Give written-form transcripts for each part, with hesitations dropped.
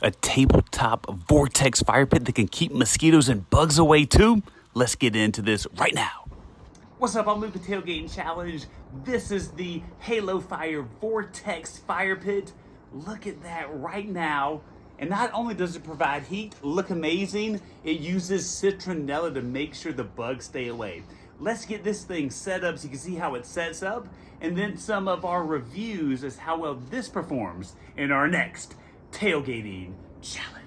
A tabletop vortex fire pit that can keep mosquitoes and bugs away too? Let's get into this right now. What's up? I'm Luke with Tailgating Challenge. This is the HaloFire Vortex fire pit. Look at that right now. And not only does it provide heat, look amazing, it uses citronella to make sure the bugs stay away. Let's get this thing set up so you can see how it sets up, and then some of our reviews as how well this performs in our next tailgating challenge.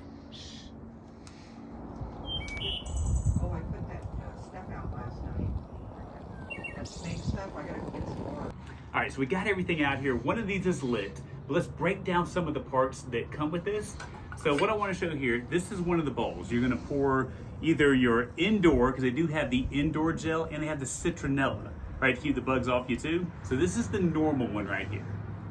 Oh, I put that stuff out last night. That snake stuff, I gotta go get some more. All right, so we got everything out here. One of these is lit, but let's break down some of the parts that come with this. So what I want to show here, this is one of the bowls. You're gonna pour either your indoor, because they do have the indoor gel and they have the citronella, right, to keep the bugs off you too. So this is the normal one right here.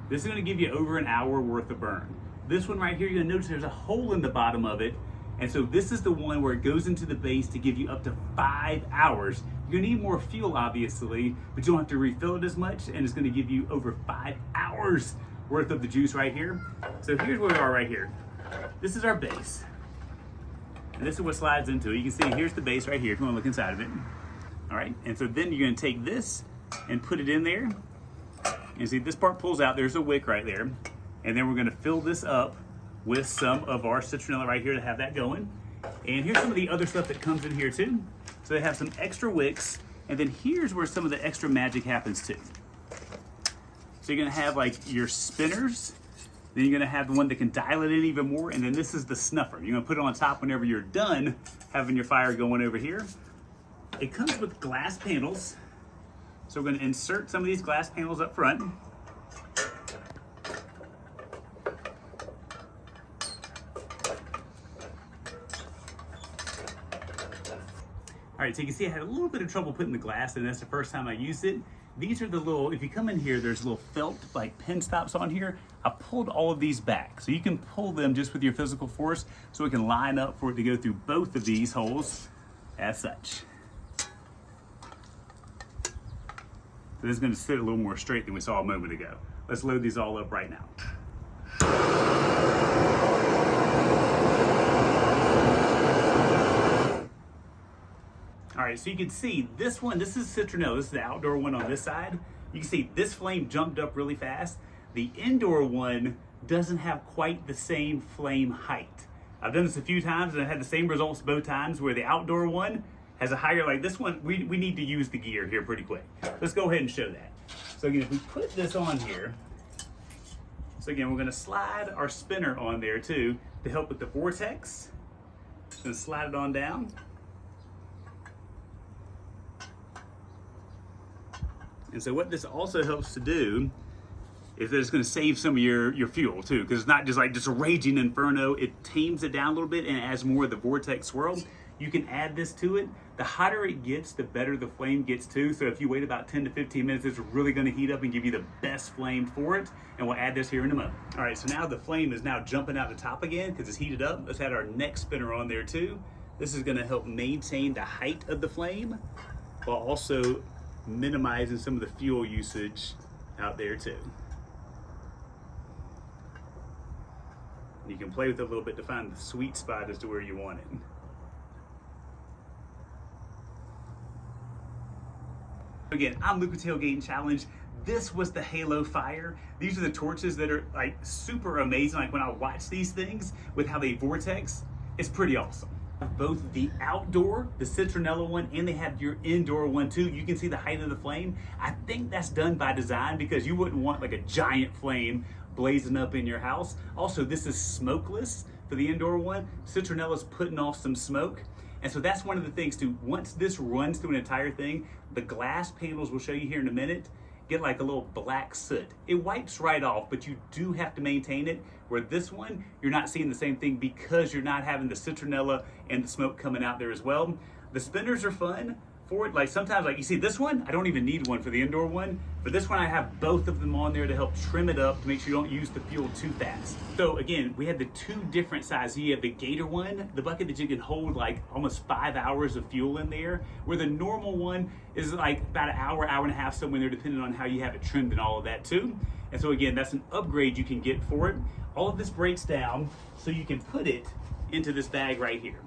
This is gonna give you over an hour worth of burn. This one right here, you're gonna notice there's a hole in the bottom of it. And so this is the one where it goes into the base to give you up to 5 hours. You're gonna need more fuel, obviously, but you don't have to refill it as much, and it's gonna give you over 5 hours worth of the juice right here. So here's where we are right here. This is our base. And this is what slides into it. You can see here's the base right here if you wanna look inside of it. All right, and so then you're gonna take this and put it in there. And see, this part pulls out, there's a wick right there. And then we're gonna fill this up with some of our citronella right here to have that going. And here's some of the other stuff that comes in here too. So they have some extra wicks, and then here's where some of the extra magic happens too. So you're gonna have like your spinners, then you're gonna have the one that can dial it in even more, and then this is the snuffer. You're gonna put it on top whenever you're done having your fire going over here. It comes with glass panels. So we're gonna insert some of these glass panels up front. All right, so you can see I had a little bit of trouble putting the glass in. That's the first time I used it. These are the little, if you come in here, there's little felt like pin stops on here. I pulled all of these back. So you can pull them just with your physical force so it can line up for it to go through both of these holes as such. So this is gonna sit a little more straight than we saw a moment ago. Let's load these all up right now. All right, so you can see this one, this is citronella, this is the outdoor one on this side. You can see this flame jumped up really fast. The indoor one doesn't have quite the same flame height. I've done this a few times and I had the same results both times, where the outdoor one has a higher, like this one, we need to use the gear here pretty quick. Let's go ahead and show that. So again, if we put this on here, so again, we're gonna slide our spinner on there too to help with the vortex. Just gonna slide it on down. And so what this also helps to do is that it's gonna save some of your fuel too, because it's not just like just a raging inferno. It tames it down a little bit and adds more of the vortex swirl. You can add this to it. The hotter it gets, the better the flame gets too. So if you wait about 10 to 15 minutes, it's really gonna heat up and give you the best flame for it. And we'll add this here in a moment. All right, so now the flame is now jumping out the top again because it's heated up. Let's add our next spinner on there too. This is gonna help maintain the height of the flame while also minimizing some of the fuel usage out there too. You can play with it a little bit to find the sweet spot as to where you want it. Again, I'm Luke with Tailgating Challenge. This was the HaloFire. These are the torches that are like super amazing. Like when I watch these things with how they vortex, it's pretty awesome. Both the outdoor, the citronella one, and they have your indoor one too. You can see the height of the flame. I think that's done by design because you wouldn't want like a giant flame blazing up in your house. Also, this is smokeless for the indoor one. Citronella's putting off some smoke. And so that's one of the things too. Once this runs through an entire thing, the glass panels we'll show you here in a minute get like a little black soot. It wipes right off, but you do have to maintain it. Where this one, you're not seeing the same thing because you're not having the citronella and the smoke coming out there as well. The spinners are fun, for it. Like sometimes, like you see this one, I don't even need one for the indoor one, but this one I have both of them on there to help trim it up to make sure you don't use the fuel too fast. So again, we had the two different sizes. You have the Gator one, the bucket that you can hold like almost 5 hours of fuel in there, where the normal one is like about an hour, hour and a half somewhere in there, depending on how you have it trimmed and all of that too. And so again, that's an upgrade you can get for it. All of this breaks down so you can put it into this bag right here.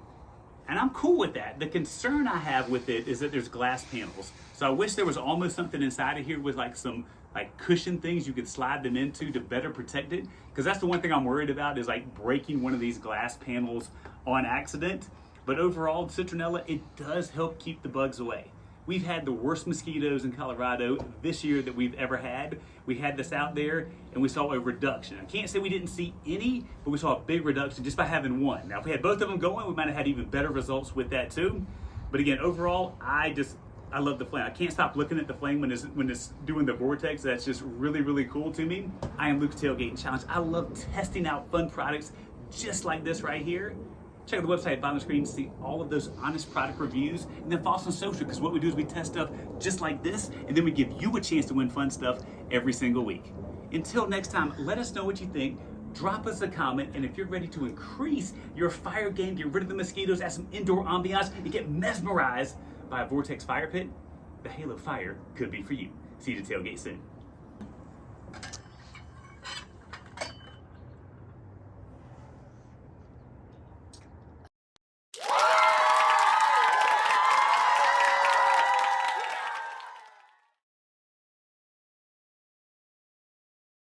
And I'm cool with that. The concern I have with it is that there's glass panels. So I wish there was almost something inside of here with like some like cushion things you could slide them into to better protect it. Because that's the one thing I'm worried about is like breaking one of these glass panels on accident. But overall, citronella, it does help keep the bugs away. We've had the worst mosquitoes in Colorado this year that we've ever had. We had this out there and we saw a reduction. I can't say we didn't see any, but we saw a big reduction just by having one. Now, if we had both of them going, we might have had even better results with that too. But again, overall, I love the flame. I can't stop looking at the flame when it's doing the vortex. That's just really, really cool to me. I am Luke's Tailgating Challenge. I love testing out fun products just like this right here. Check out the website at the bottom of the screen to see all of those honest product reviews. And then follow us on social, because what we do is we test stuff just like this, and then we give you a chance to win fun stuff every single week. Until next time, let us know what you think. Drop us a comment, and if you're ready to increase your fire game, get rid of the mosquitoes, add some indoor ambiance, and get mesmerized by a vortex fire pit, the HaloFire could be for you. See you at the tailgate soon.